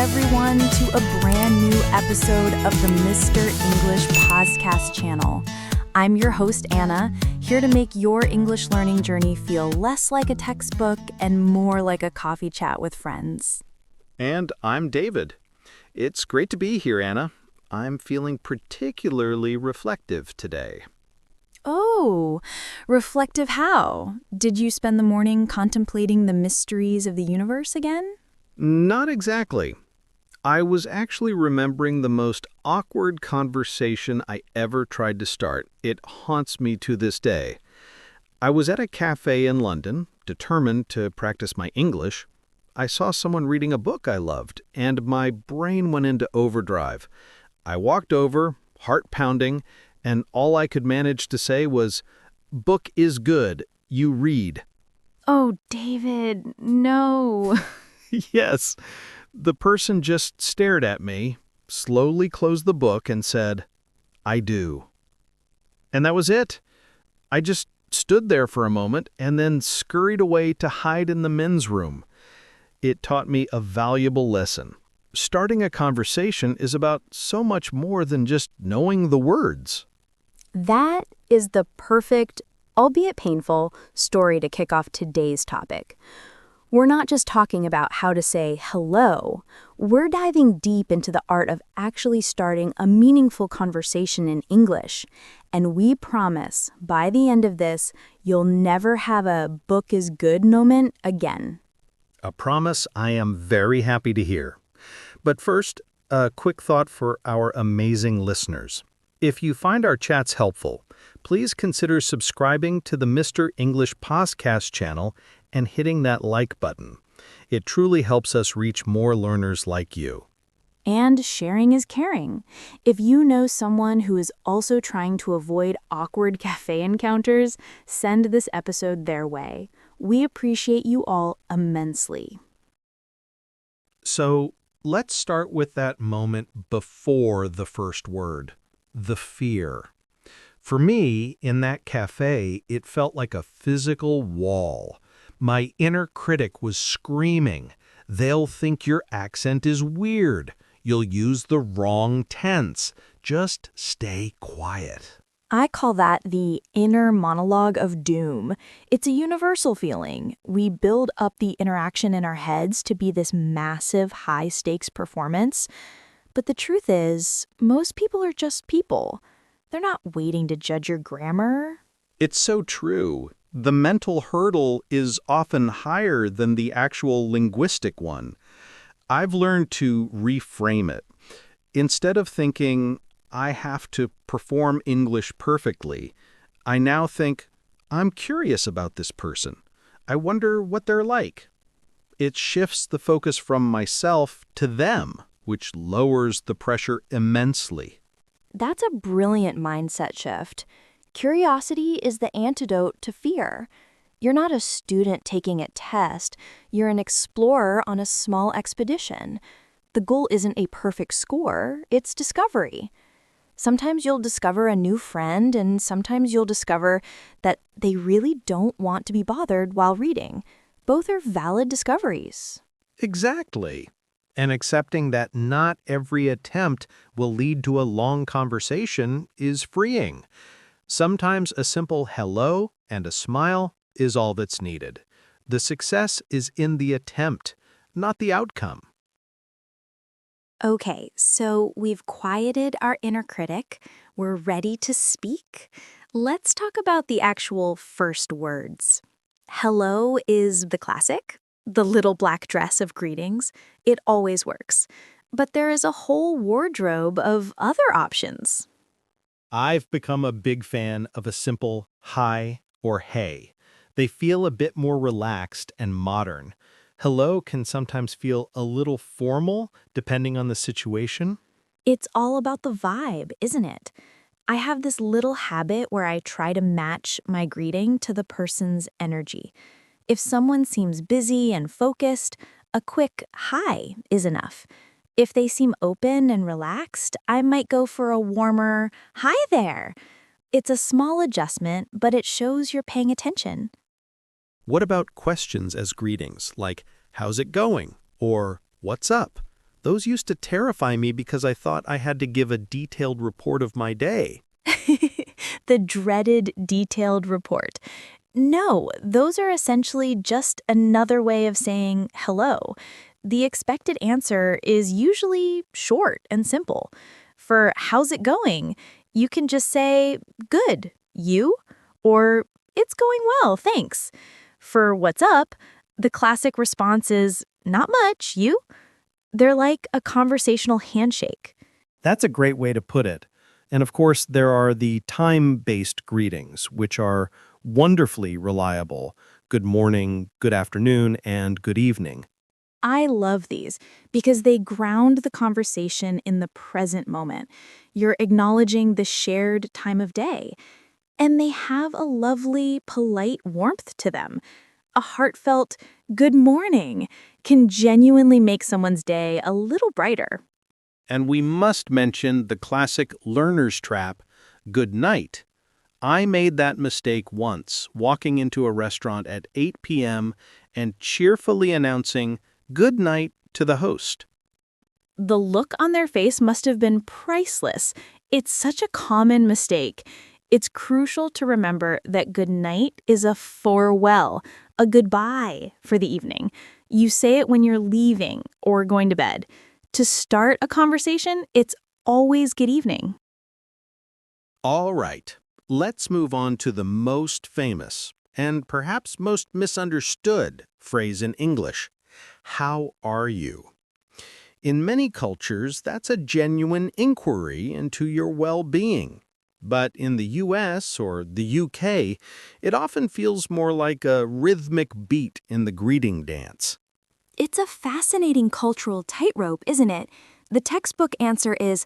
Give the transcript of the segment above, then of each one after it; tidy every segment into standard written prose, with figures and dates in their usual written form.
everyone, to a brand new episode of the Mr. English Podcast channel. I'm your host, Anna, here to make your English learning journey feel less like a textbook and more like a coffee chat with friends. And I'm David. It's great to be here, Anna. I'm feeling particularly reflective today. Oh, reflective how? Did you spend the morning contemplating the mysteries of the universe again? Not exactly. I was actually remembering the most awkward conversation I ever tried to start. It haunts me to this day. I was at a cafe in London, determined to practice my English. I saw someone reading a book I loved, and my brain went into overdrive. I walked over, heart pounding, and all I could manage to say was, "Book is good. You read." Oh, David, no. Yes, the person just stared at me, slowly closed the book, and said, "I do." And that was it. I just stood there for a moment and then scurried away to hide in the men's room. It taught me a valuable lesson. Starting a conversation is about so much more than just knowing the words. That is the perfect, albeit painful, story to kick off today's topic. We're not just talking about how to say hello. We're diving deep into the art of actually starting a meaningful conversation in English. And we promise, by the end of this, you'll never have a book is good moment again. A promise I am very happy to hear. But first, a quick thought for our amazing listeners. If you find our chats helpful, please consider subscribing to the Mr. English Podcast channel and hitting that like button. It truly helps us reach more learners like you. And sharing is caring. If you know someone who is also trying to avoid awkward cafe encounters, send this episode their way. We appreciate you all immensely. So, let's start with that moment before the first word, the fear. For me, in that cafe, it felt like a physical wall. My inner critic was screaming, "They'll think your accent is weird. You'll use the wrong tense. Just stay quiet." I call that the inner monologue of doom. It's a universal feeling. We build up the interaction in our heads to be this massive, high-stakes performance. But the truth is, most people are just people. They're not waiting to judge your grammar. It's so true. The mental hurdle is often higher than the actual linguistic one. I've learned to reframe it. Instead of thinking, I have to perform English perfectly, I now think, I'm curious about this person. I wonder what they're like. It shifts the focus from myself to them, which lowers the pressure immensely. That's a brilliant mindset shift. Curiosity is the antidote to fear. You're not a student taking a test. You're an explorer on a small expedition. The goal isn't a perfect score, it's discovery. Sometimes you'll discover a new friend, and sometimes you'll discover that they really don't want to be bothered while reading. Both are valid discoveries. Exactly. And accepting that not every attempt will lead to a long conversation is freeing. Sometimes a simple hello and a smile is all that's needed. The success is in the attempt, not the outcome. Okay, so we've quieted our inner critic. We're ready to speak. Let's talk about the actual first words. Hello is the classic, the little black dress of greetings. It always works. But there is a whole wardrobe of other options. I've become a big fan of a simple hi or hey. They feel a bit more relaxed and modern. Hello can sometimes feel a little formal, depending on the situation. It's all about the vibe, isn't it? I have this little habit where I try to match my greeting to the person's energy. If someone seems busy and focused, a quick hi is enough. If they seem open and relaxed, I might go for a warmer, "Hi there." It's a small adjustment, but it shows you're paying attention. What about questions as greetings, like, how's it going? Or, what's up? Those used to terrify me because I thought I had to give a detailed report of my day. The dreaded detailed report. No, those are essentially just another way of saying hello. The expected answer is usually short and simple. For how's it going, you can just say, good, you? Or it's going well, thanks. For what's up, the classic response is, not much, you? They're like a conversational handshake. That's a great way to put it. And of course, there are the time-based greetings, which are wonderfully reliable. Good morning, good afternoon, and good evening. I love these because they ground the conversation in the present moment. You're acknowledging the shared time of day. And they have a lovely, polite warmth to them. A heartfelt, good morning can genuinely make someone's day a little brighter. And we must mention the classic learner's trap, good night. I made that mistake once, walking into a restaurant at 8 p.m. and cheerfully announcing good night to the host. The look on their face must have been priceless. It's such a common mistake. It's crucial to remember that good night is a farewell, a goodbye for the evening. You say it when you're leaving or going to bed. To start a conversation, it's always good evening. All right, let's move on to the most famous and perhaps most misunderstood phrase in English. How are you? In many cultures, that's a genuine inquiry into your well-being. But in the US or the UK, it often feels more like a rhythmic beat in the greeting dance. It's a fascinating cultural tightrope, isn't it? The textbook answer is,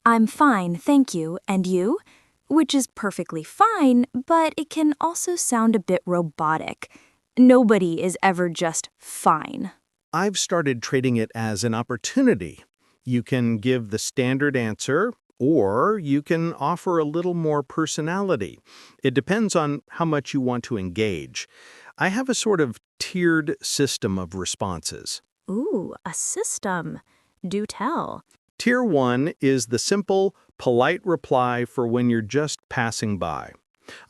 I'm fine, thank you, and you? Which is perfectly fine, but it can also sound a bit robotic. Nobody is ever just fine. I've started treating it as an opportunity. You can give the standard answer, or you can offer a little more personality. It depends on how much you want to engage. I have a sort of tiered system of responses. Ooh, a system. Do tell. Tier 1 is the simple, polite reply for when you're just passing by.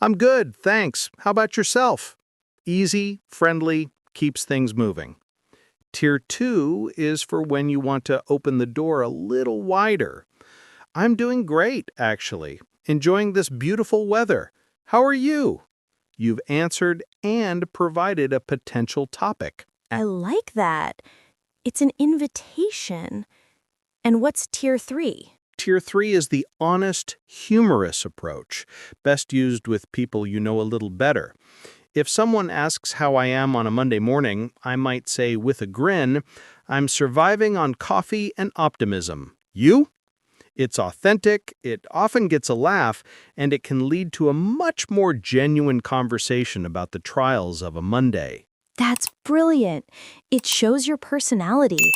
I'm good, thanks. How about yourself? Easy, friendly, keeps things moving. Tier 2 is for when you want to open the door a little wider. I'm doing great, actually. Enjoying this beautiful weather. How are you? You've answered and provided a potential topic. I like that. It's an invitation. And what's tier 3? Tier 3 is the honest, humorous approach, best used with people you know a little better. If someone asks how I am on a Monday morning, I might say with a grin, I'm surviving on coffee and optimism. You? It's authentic, it often gets a laugh, and it can lead to a much more genuine conversation about the trials of a Monday. That's brilliant. It shows your personality.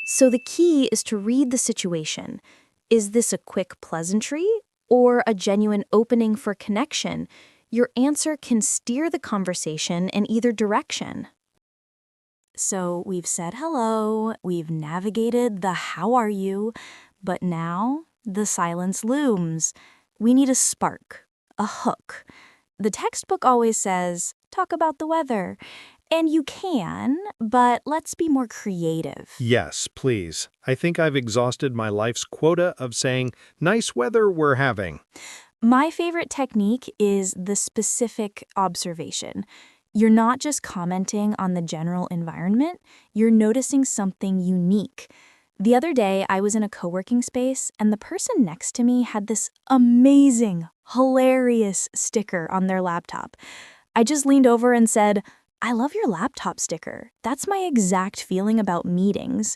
So the key is to read the situation. Is this a quick pleasantry or a genuine opening for connection? Your answer can steer the conversation in either direction. So we've said hello, we've navigated the how are you, but now the silence looms. We need a spark, a hook. The textbook always says, talk about the weather. And you can, but let's be more creative. Yes, please. I think I've exhausted my life's quota of saying, nice weather we're having. My favorite technique is the specific observation. You're not just commenting on the general environment, you're noticing something unique. The other day, I was in a co-working space, and the person next to me had this amazing, hilarious sticker on their laptop. I just leaned over and said, I love your laptop sticker. That's my exact feeling about meetings.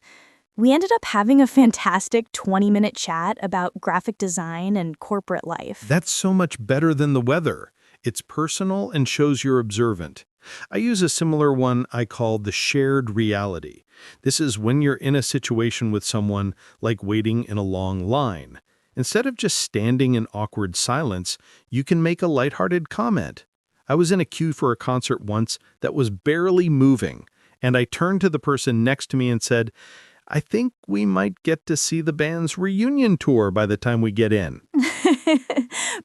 We ended up having a fantastic 20-minute chat about graphic design and corporate life. That's so much better than the weather. It's personal and shows you're observant. I use a similar one I call the shared reality. This is when you're in a situation with someone, like waiting in a long line. Instead of just standing in awkward silence, you can make a lighthearted comment. I was in a queue for a concert once that was barely moving, and I turned to the person next to me and said, I think we might get to see the band's reunion tour by the time we get in.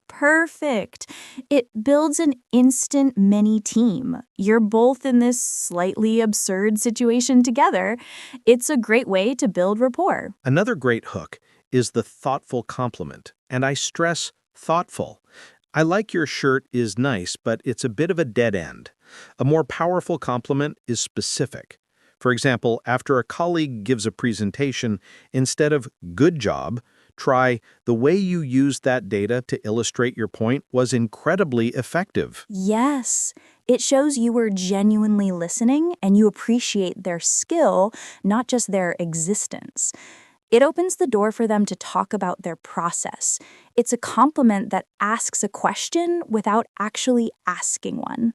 Perfect. It builds an instant mini team. You're both in this slightly absurd situation together. It's a great way to build rapport. Another great hook is the thoughtful compliment, and I stress thoughtful. I like your shirt is nice, but it's a bit of a dead end. A more powerful compliment is specific. For example, after a colleague gives a presentation, instead of good job, try the way you used that data to illustrate your point was incredibly effective. Yes, it shows you were genuinely listening and you appreciate their skill, not just their existence. It opens the door for them to talk about their process. It's a compliment that asks a question without actually asking one.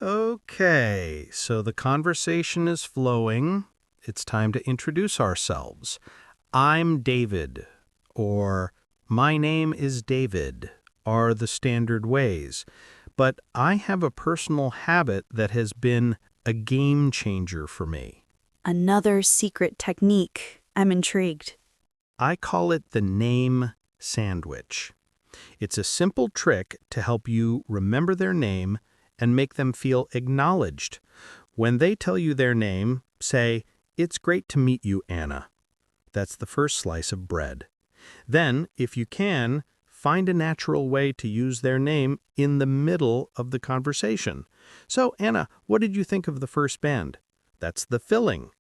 Okay, so the conversation is flowing. It's time to introduce ourselves. I'm David, or my name is David, are the standard ways. But I have a personal habit that has been a game changer for me. Another secret technique. I'm intrigued. I call it the name sandwich. It's a simple trick to help you remember their name and make them feel acknowledged. When they tell you their name, say, "It's great to meet you, Anna." That's the first slice of bread. Then, if you can, find a natural way to use their name in the middle of the conversation. So, Anna, what did you think of the first band? That's the filling.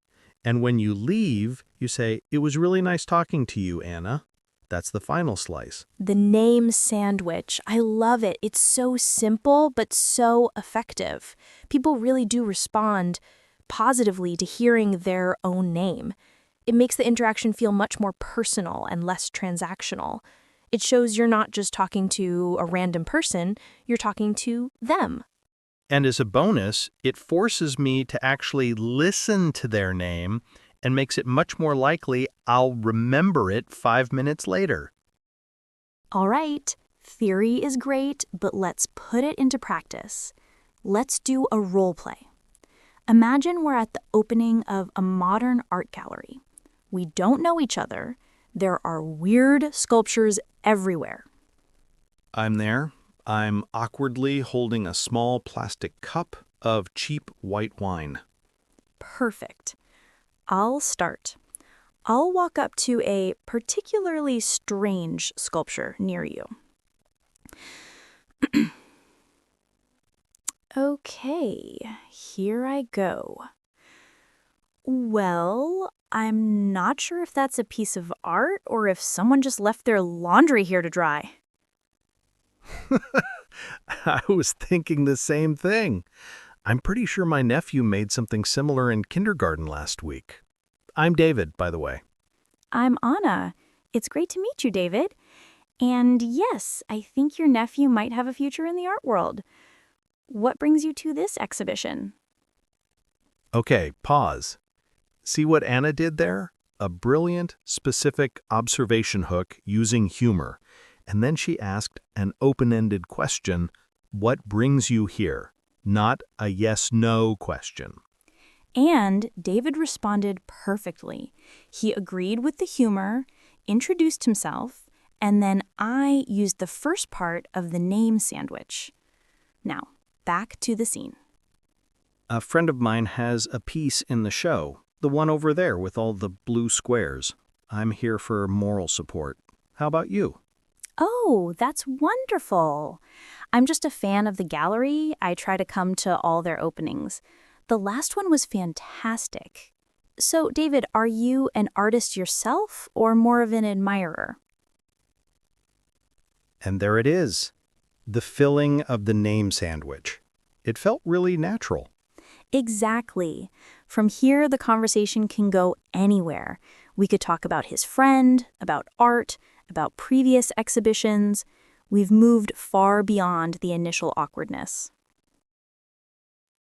And when you leave, you say, "It was really nice talking to you, Anna." That's the final slice. The name sandwich. I love it. It's so simple, but so effective. People really do respond positively to hearing their own name. It makes the interaction feel much more personal and less transactional. It shows you're not just talking to a random person, you're talking to them. And as a bonus, it forces me to actually listen to their name and makes it much more likely I'll remember it 5 minutes later. All right, theory is great, but let's put it into practice. Let's do a role play. Imagine we're at the opening of a modern art gallery. We don't know each other. There are weird sculptures everywhere. I'm there. I'm awkwardly holding a small plastic cup of cheap white wine. Perfect. I'll start. I'll walk up to a particularly strange sculpture near you. Okay, here I go. Well, I'm not sure if that's a piece of art or if someone just left their laundry here to dry. I was thinking the same thing. I'm pretty sure my nephew made something similar in kindergarten last week. I'm David, by the way. I'm Anna. It's great to meet you, David. And yes, I think your nephew might have a future in the art world. What brings you to this exhibition? Okay, pause. See what Anna did there? A brilliant, specific observation hook using humor. And then she asked an open-ended question, what brings you here? Not a yes-no question. And David responded perfectly. He agreed with the humor, introduced himself, and then I used the first part of the name sandwich. Now, back to the scene. A friend of mine has a piece in the show, the one over there with all the blue squares. I'm here for moral support. How about you? Oh, that's wonderful. I'm just a fan of the gallery. I try to come to all their openings. The last one was fantastic. So, David, are you an artist yourself or more of an admirer? And there it is, the filling of the name sandwich. It felt really natural. Exactly. From here, the conversation can go anywhere. We could talk about his friend, about art, about previous exhibitions. We've moved far beyond the initial awkwardness.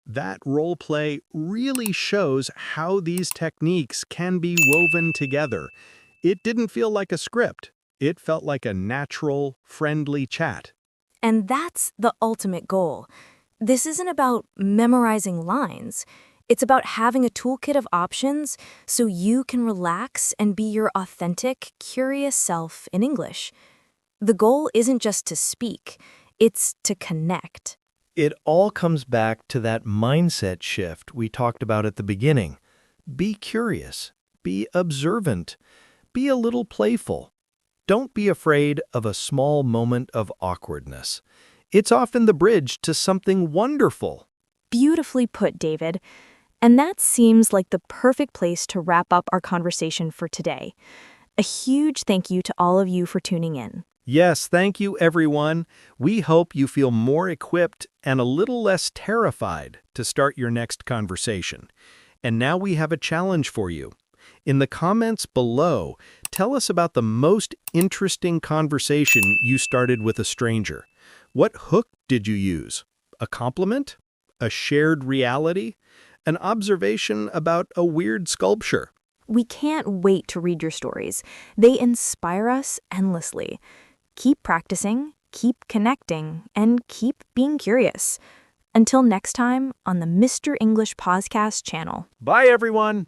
That role play really shows how these techniques can be woven together. It didn't feel like a script. It felt like a natural, friendly chat. And that's the ultimate goal. This isn't about memorizing lines. It's about having a toolkit of options so you can relax and be your authentic, curious self in English. The goal isn't just to speak, it's to connect. It all comes back to that mindset shift we talked about at the beginning. Be curious, be observant, be a little playful. Don't be afraid of a small moment of awkwardness. It's often the bridge to something wonderful. Beautifully put, David. And that seems like the perfect place to wrap up our conversation for today. A huge thank you to all of you for tuning in. Yes, thank you, everyone. We hope you feel more equipped and a little less terrified to start your next conversation. And now we have a challenge for you. In the comments below, tell us about the most interesting conversation you started with a stranger. What hook did you use? A compliment? A shared reality? An observation about a weird sculpture? We can't wait to read your stories. They inspire us endlessly. Keep practicing, keep connecting, and keep being curious. Until next time on the Mr. English Podcast channel. Bye, everyone!